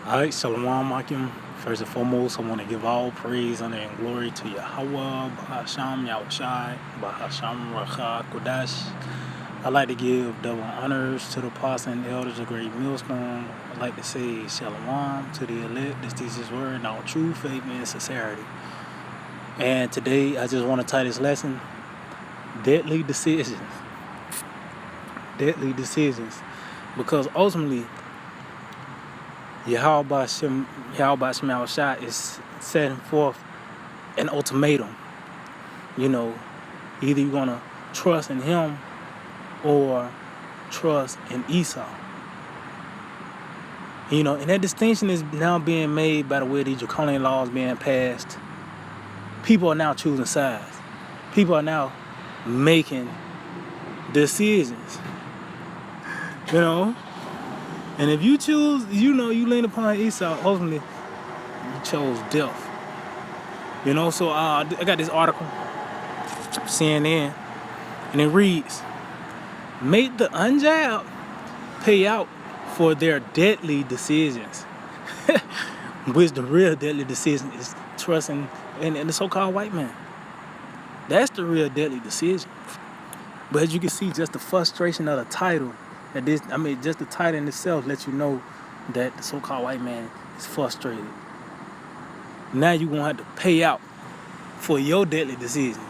Alright, Shalom Akim. First and foremost, I want to give all praise, honor, and glory to Yahweh, Bahasham, Yahushai, Bahasham, Racha, Kodash. I'd like to give double honors to the apostle and elders of Great Millstone. I'd like to say Shalom to the elect. This is His word, now true faith and sincerity. And today, I just want to title this lesson, Deadly Decisions. Deadly Decisions. Because ultimately, Yahweh Shem Yahushai is setting forth an ultimatum. Either you're going to trust in him or trust in Esau. And that distinction is now being made by the way these draconian laws being passed. People are now choosing sides. People are now making decisions. And if you choose, you lean upon Esau, ultimately, you chose death. So I got this article, CNN, and it reads, make the unjabbed pay out for their deadly decisions. Which the real deadly decision is trusting in the so-called white man. That's the real deadly decision. But as you can see, just the frustration of the title, just the title in itself lets you know that the so-called white man is frustrated. Now you're going to have to pay out for your deadly decision.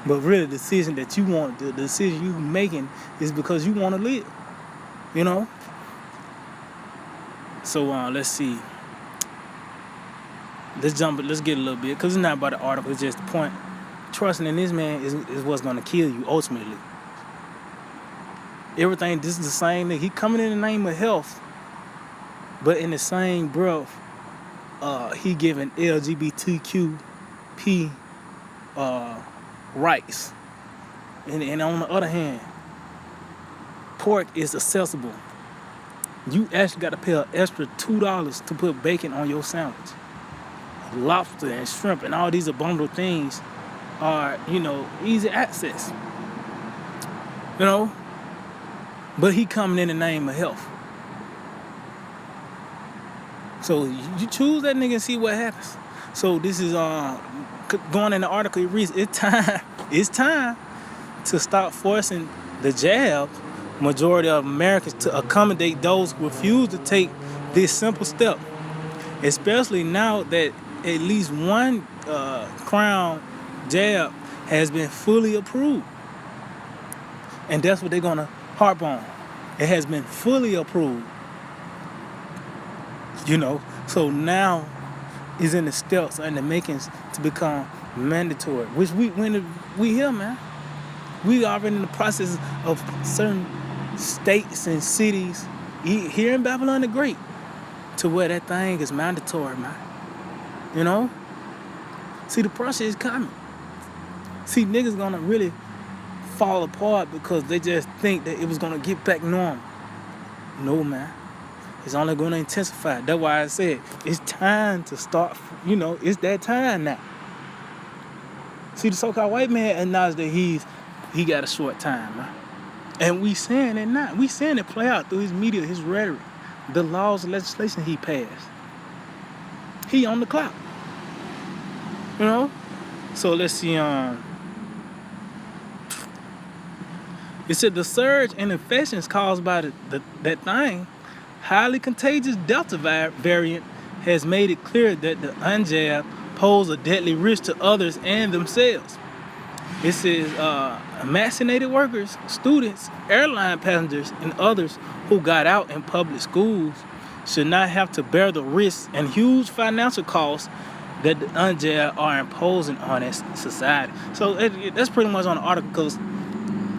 But really, the decision that you want, the decision you're making is because you want to live. So let's see. Let's get a little bit, because it's not about the article, it's just the point. Trusting in this man is what's going to kill you ultimately. Everything, this is the same thing. He coming in the name of health, but in the same breath, he giving LGBTQP rights. And on the other hand, pork is accessible. You actually got to pay an extra $2 to put bacon on your sandwich. Lobster and shrimp and all these abominable things are, easy access. But he coming in the name of health. So you choose that nigga and see what happens. So this is going in the article, it reads, it's time to stop forcing the jab majority of Americans to accommodate those who refuse to take this simple step. Especially now that at least one crown jab has been fully approved. And that's what they're gonna harp on. It has been fully approved. So now is in the steps and the makings to become mandatory. Which we here, man. We are in the process of certain states and cities here in Babylon the Great to where that thing is mandatory, man. See, the process is coming. See, niggas gonna really fall apart because they just think that it was gonna get back normal. No, man. It's only gonna intensify. That's why I said it's time to start, it's that time now. See, the so-called white man acknowledged that he got a short time, man. And we saying it not. We seeing it play out through his media, his rhetoric, the laws and legislation he passed. He on the clock. So let's see, it said the surge in infections caused by that thing, highly contagious Delta variant, has made it clear that the unjabbed pose a deadly risk to others and themselves. It says vaccinated workers, students, airline passengers, and others who got out in public schools should not have to bear the risks and huge financial costs that the unjabbed are imposing on its society. So that's pretty much on the article, because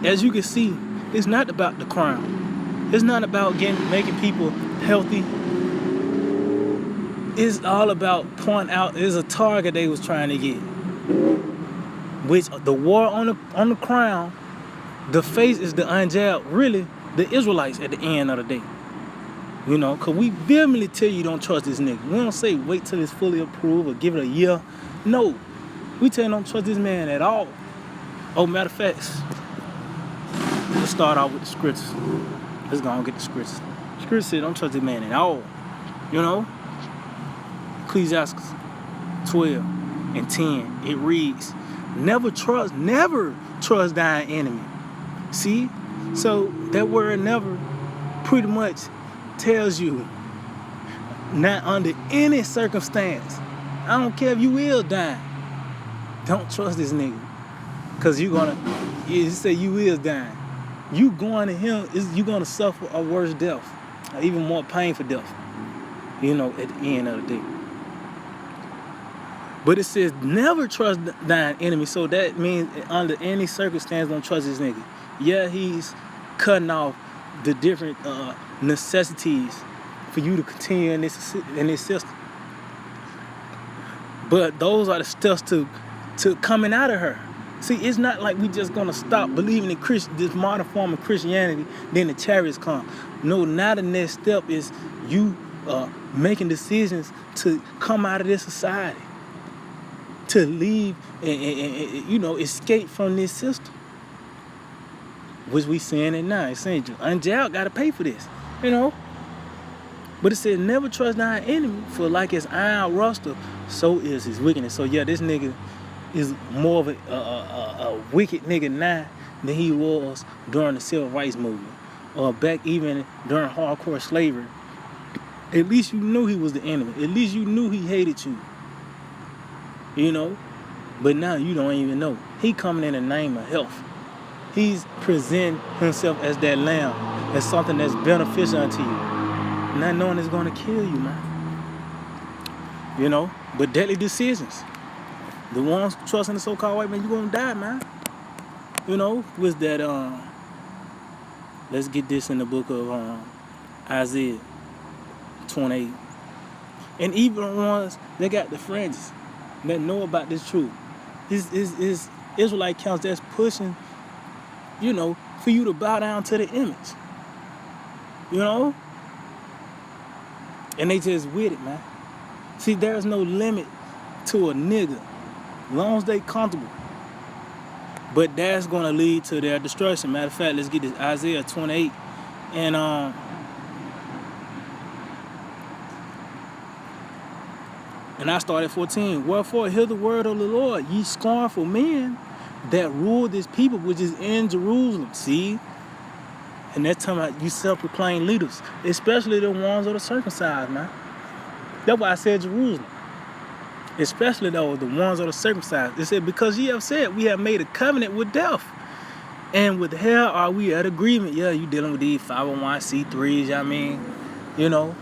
as you can see, it's not about the crown. It's not about making people healthy. It's all about pointing out there's a target they was trying to get. Which the war on the crown, the face is the unjabbed, really the Israelites at the end of the day. Because we vehemently tell you don't trust this nigga. We don't say wait till it's fully approved or give it a year. No. We tell you don't trust this man at all. Oh, matter of fact, let's start off with the scriptures. Let's go and get the scriptures. Scripture said don't trust this man at all. You know, Ecclesiastes 12:10. It reads, never trust thine enemy. See? So that word never pretty much tells you not under any circumstance. I don't care if you will die. Don't trust this nigga. Cause you say you will die. You going to him, you gonna suffer a worse death. Or even more painful death. You know, at the end of the day. But it says never trust thine enemy. So that means under any circumstance don't trust this nigga. Yeah, he's cutting off the different necessities for you to continue in this system. But those are the steps to coming out of her. See, it's not like we just gonna stop believing in this modern form of Christianity, then the chariots come. No, now the next step is you making decisions to come out of this society, to leave and escape from this system. Which we saying it now. It's saying unjailed gotta pay for this, you know. But it says never trust thine enemy, for like his iron rusted, so is his wickedness. So yeah, this nigga is more of a wicked nigga now than he was during the civil rights movement, or back even during hardcore slavery. At least you knew he was the enemy. At least you knew he hated you. You know? But now you don't even know. He coming in the name of health. He's presenting himself as that lamb, as something that's beneficial unto you. Not knowing it's going to kill you, man. You know? But deadly decisions. The ones trusting the so-called white man, you're going to die, man. You know? Was that, let's get this in the book of Isaiah 28. And even the ones that got the fringes, that know about this truth. Is Israelite counts that's pushing, you know, for you to bow down to the image. You know? And they just with it, man. See, there's no limit to a nigga, as long as they comfortable. But that's gonna lead to their destruction. Matter of fact, let's get this Isaiah 28. And I started at 14. Wherefore hear the word of the Lord, ye scornful men that rule this people which is in Jerusalem. See? And that's talking about you self-proclaimed leaders, especially the ones that are circumcised, man. That's why I said Jerusalem. Especially those, the ones that are circumcised. It said, because ye have said, we have made a covenant with death. And with hell are we at agreement. Yeah, you dealing with these 501c3s, I mean, you know.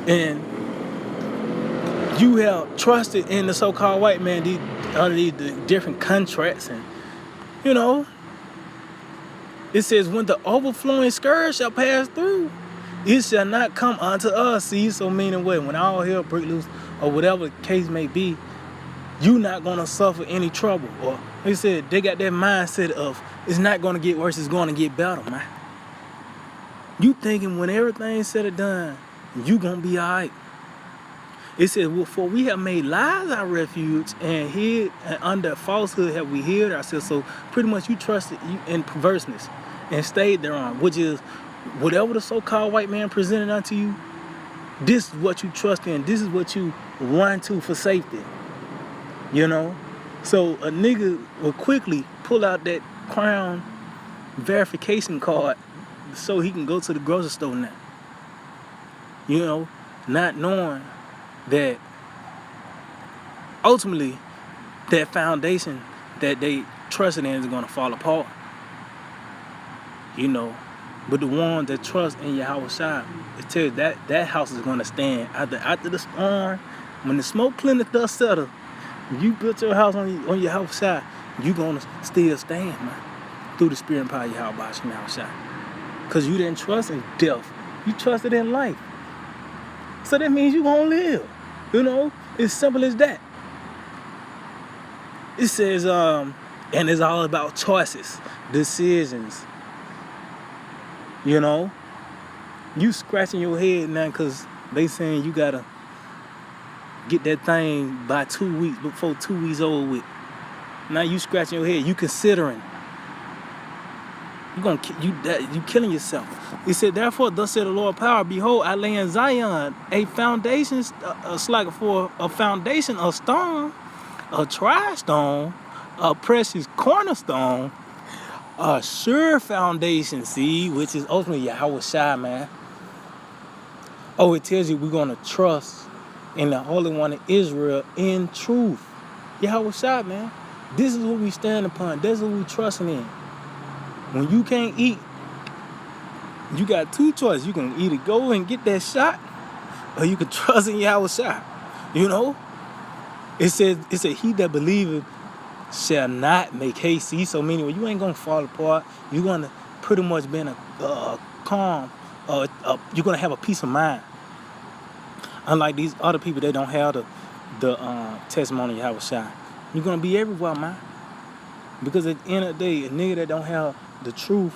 And you have trusted in the so-called white man, these different contracts, and you know, it says when the overflowing scourge shall pass through, it shall not come unto us. See, so meaning what? When all hell break loose, or whatever the case may be, you not gonna suffer any trouble. Or they said they got that mindset of it's not gonna get worse, it's gonna get better, man. You thinking when everything's said and done, you gonna be alright. It says, well, for we have made lies our refuge, and hid, and under falsehood have we hid ourselves. So pretty much you trusted in perverseness and stayed thereon, which is whatever the so-called white man presented unto you, this is what you trust in. This is what you run to for safety. You know? So a nigga will quickly pull out that Crown verification card so he can go to the grocery store now. You know? Not knowing that ultimately that foundation that they trusted in is going to fall apart. You know, but the one that trust in Yahweh Shai, it tells you that house is going to stand after the storm. When the smoke clean, the dust settle, you built your house on Yahweh Shai, you going to still stand, man, through the spirit and power of Yahweh Shai. Because you didn't trust in death, you trusted in life. So that means you going to live. You know, it's simple as that. It says, and it's all about choices, decisions. You know, you scratching your head now because they saying you gotta get that thing by 2 weeks, before 2 weeks old with. Now you scratching your head, you considering. You killing yourself. He said, therefore, thus said the Lord power, behold, I lay in Zion a foundation, like for a foundation, a stone, a tried stone, a precious cornerstone, a sure foundation, see, which is ultimately Yahweh Shai, man. Oh, it tells you we're going to trust in the Holy One of Israel in truth. Yahweh Shai, man. This is what we stand upon. This is what we trusting in. When you can't eat, you got two choices. You can either go and get that shot, or you can trust in Yahweh Shai. You know? It said, he that believeth shall not make haste. See, so meaning, you ain't going to fall apart. You're going to pretty much be in a calm, you're going to have a peace of mind. Unlike these other people that don't have the testimony of Yahweh Shai. You're going to be everywhere, man. Because at the end of the day, a nigga that don't have the truth,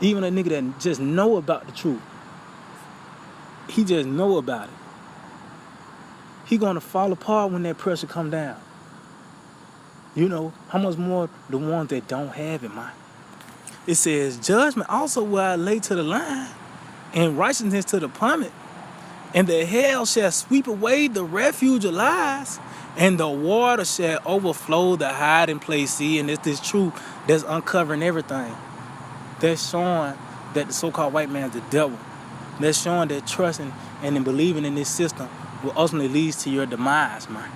even a nigga that just know about the truth, he just know about it. He going to fall apart when that pressure come down. You know, how much more the ones that don't have it, man. It says, judgment also will I lay to the line, and righteousness to the plummet. And the hell shall sweep away the refuge of lies, and the water shall overflow the hiding place. See, and it's this truth that's uncovering everything. That's showing that the so-called white man's the devil. That's showing that trusting and believing in this system will ultimately lead to your demise, man.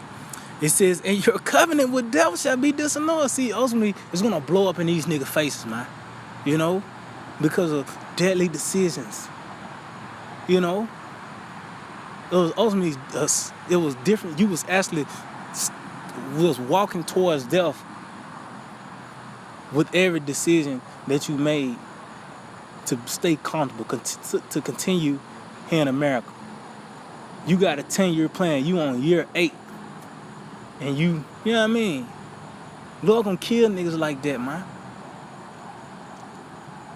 It says, and your covenant with devil shall be disannulled. See, ultimately, it's going to blow up in these nigga faces, man. You know, because of deadly decisions. You know, it was ultimately, it was different. You was actually walking towards death with every decision that you made to stay comfortable, to continue here in America. You got a 10-year plan. You on year 8. And you know what I mean? Lord gonna kill niggas like that, man.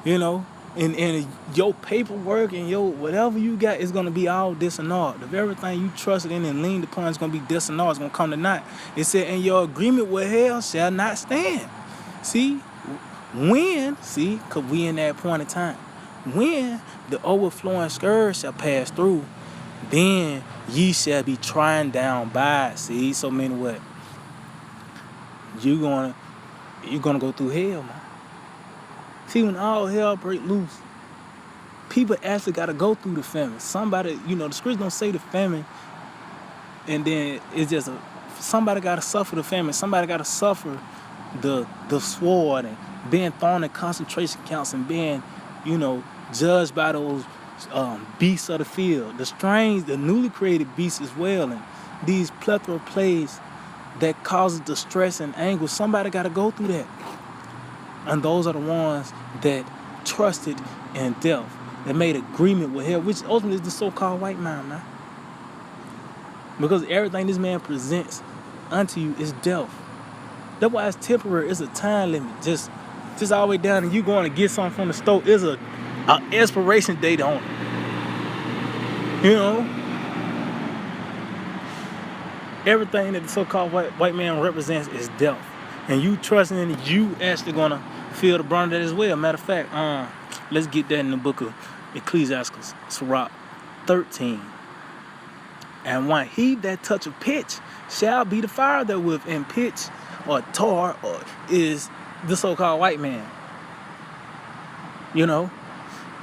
You know? And your paperwork and your whatever you got is gonna be all disannulled. If everything you trusted in and leaned upon is gonna be disannulled, it's gonna come to naught. It said, and your agreement with hell shall not stand. See? Cause we in that point in time. When the overflowing scourge shall pass through, then ye shall be trodden down by it. See? So meaning what? You're gonna go through hell, man. See, when all hell break loose, people actually gotta go through the famine. Somebody, the scriptures don't say the famine, and then it's just somebody gotta suffer the famine. Somebody gotta suffer the sword and being thrown in concentration camps and being, judged by those beasts of the field, the newly created beasts as well, and these plethora of plagues that causes distress and anguish. Somebody got to go through that, and those are the ones that trusted in death, that made agreement with hell, which ultimately is the so-called white man. Because everything this man presents unto you is death. That's why it's temporary. It's a time limit. Just all the way down, and you going to get something from the store. There's an expiration date on it. Everything that the so-called white man represents is death. And you trusting in it, you actually gonna feel the brunt of that as well. Matter of fact, let's get that in the book of Ecclesiastes, Sirach 13. And 1, he that toucheth pitch shall be the fire therewith, and pitch or tar is the so-called white man.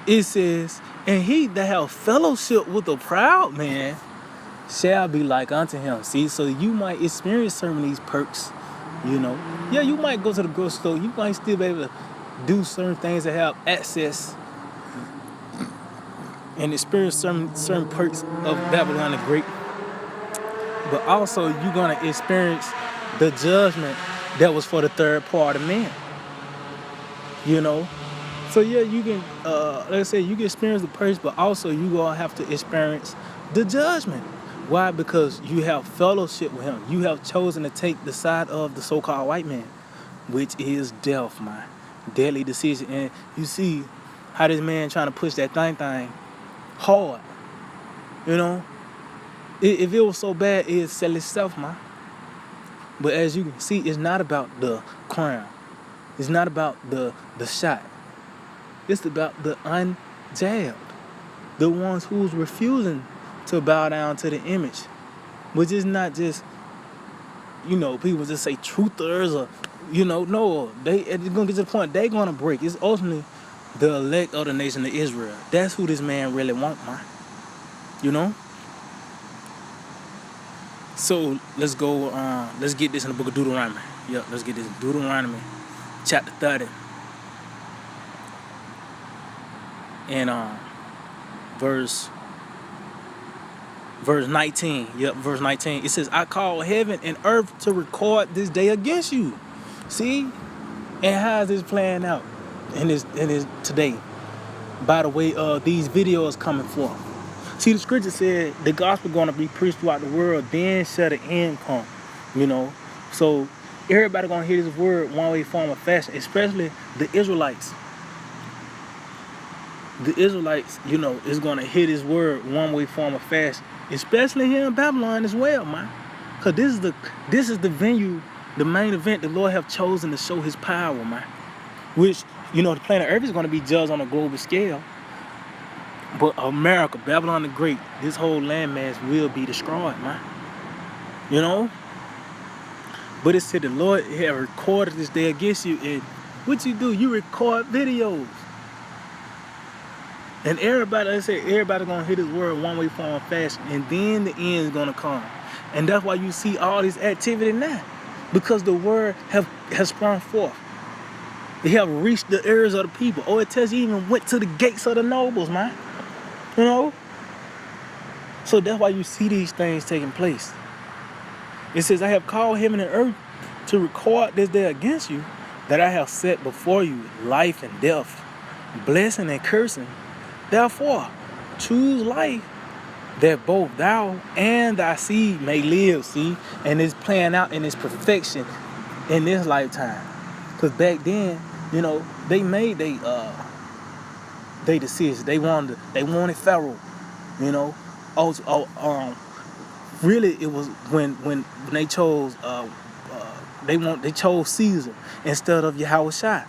It says, and he that have fellowship with a proud man shall be like unto him. See, so you might experience some of these perks, Yeah, you might go to the grocery store. You might still be able to do certain things that have access and experience certain perks of Babylon the Great. But also, you're going to experience the judgment that was for the third part of man. So yeah, you can, like I said, you can experience the perks, but also you going to have to experience the judgment. Why? Because you have fellowship with him. You have chosen to take the side of the so-called white man, which is death, man. Deadly decision. And you see how this man trying to push that thing hard. If it was so bad, it'd sell itself, man. But as you can see, it's not about the crown. It's not about the shot. It's about the unjabbed, the ones who's refusing to bow down to the image, which is not just, people just say truthers or, no, it's gonna get to the point they gonna break. It's ultimately the elect of the nation of Israel. That's who this man really want, man. So let's go. Let's get this in the book of Deuteronomy. Yep, let's get this in Deuteronomy, chapter 30, and verse 19. Yep, verse 19. It says, "I call heaven and earth to record this day against you." See, and how is this playing out in this today? By the way, these videos coming forth. See, the scripture said the gospel going to be preached throughout the world, then shall the end come. So everybody going to hear this word one way, form, or fashion, especially the Israelites. The Israelites, is going to hear this word one way, form, or fashion, especially here in Babylon as well, man. Because this is the venue, the main event the Lord have chosen to show his power, man. Which, the planet Earth is going to be judged on a global scale. But America, Babylon the Great, this whole landmass will be destroyed, man. But it said the Lord had recorded this day against you. And what you do, you record videos. And everybody gonna hear this word one way, form, or fashion, and then the end is gonna come. And that's why you see all this activity now, because the word has sprung forth. They have reached the ears of the people. Oh, it tells you even went to the gates of the nobles, man. So that's why you see these things taking place. It says, "I have called heaven and earth to record this day against you, that I have set before you life and death, blessing and cursing. Therefore, choose life, that both thou and thy seed may live." See, and it's playing out in its perfection in this lifetime. Because back then, they made they decisions. They wanted Pharaoh. Really, it was when they chose they chose Caesar instead of Yahushua.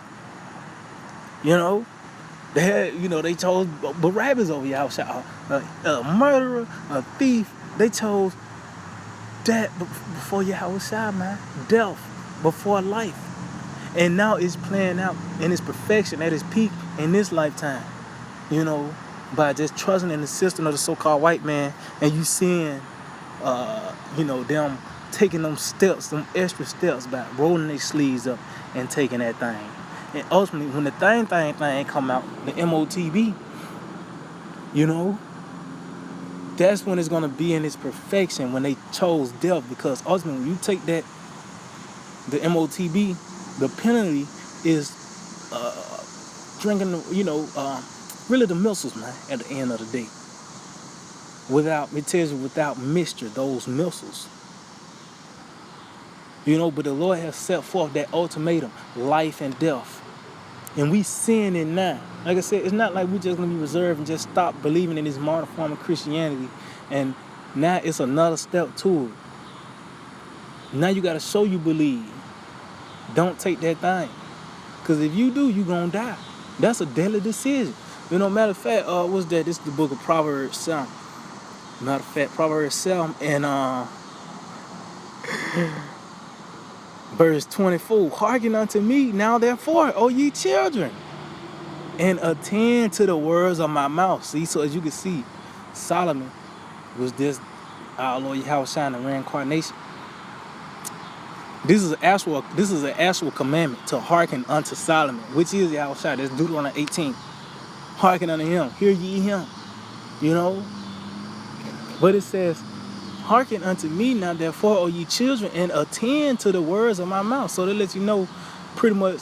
They had, they chose Barabbas over Yahushua, a murderer, a thief. They chose that before Yahushua, man. Death before life. And now it's playing out in its perfection, at its peak in this lifetime. By just trusting in the system of the so-called white man, and you seeing, them taking them steps, them extra steps by rolling their sleeves up and taking that thing. And ultimately, when the thing come out, the MOTB, that's when it's going to be in its perfection, when they chose death. Because ultimately, when you take that, the MOTB, the penalty is drinking, really the missiles, man, at the end of the day. Without mixture, those missiles. But the Lord has set forth that ultimatum, life and death. And we seeing it now. Like I said, it's not like we're just going to be reserved and just stop believing in this modern form of Christianity. And now it's another step to it. Now you got to show you believe. Don't take that thing. Because if you do, you're going to die. That's a deadly decision. Matter of fact, what's that? This is the book of Proverbs 7. Matter of fact, Proverbs 7 and verse 24. "Hearken unto me now therefore, O ye children, and attend to the words of my mouth." See, so as you can see, Solomon was this our Lord Yahushua in the reincarnation. This is an actual commandment to hearken unto Solomon, which is Yahushua. That's Deuteronomy 18. Hearken unto him, hear ye him. But it says, "Hearken unto me now therefore, O ye children, and attend to the words of my mouth." So that lets you know pretty much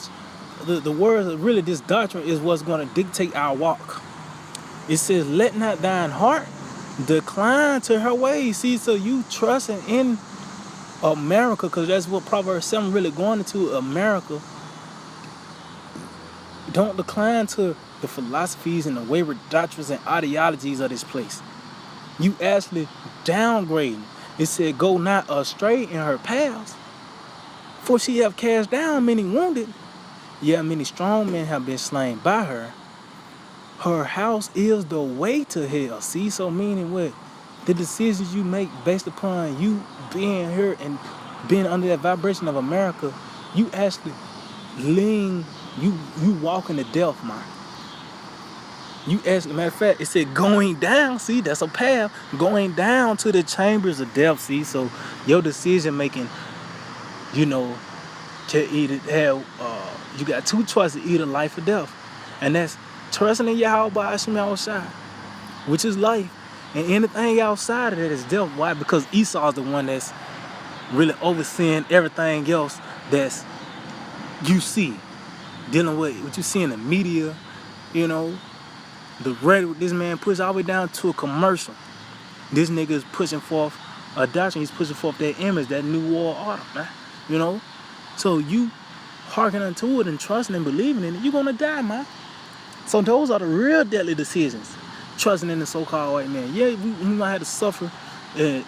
the words of really this doctrine is what's going to dictate our walk. It says, "Let not thine heart decline to her ways." See, so you trusting in America, because that's what Proverbs 7 really going into, America. Don't decline to the philosophies and the wayward doctrines and ideologies of this place. You actually downgrading. It said, "Go not astray in her paths, for she have cast down many wounded, yet many strong men have been slain by her. her house is the way to hell. See, so meaning what? The decisions you make based upon you being here and being under that vibration of America, you actually you walking to death, man. You actually, matter of fact, it said going down. See, that's a path going down to the chambers of death. See, so your decision making, you know, to either have you got two choices, either life or death, and that's trusting in Yahweh Hashem Yahushua, which is life, and anything outside of that is death. Why? Because Esau's the one that's really overseeing everything else that's you see, dealing with what you see in the media, you know, the rhetoric this man puts all the way down to a commercial. This nigga is pushing forth a doctrine. He's pushing forth that image, that new world order, man. You know, so you hearken unto it and trusting and believing in it, you're gonna die, man. So those are the real deadly decisions. Trusting in the so-called white man. Yeah, we might have to suffer and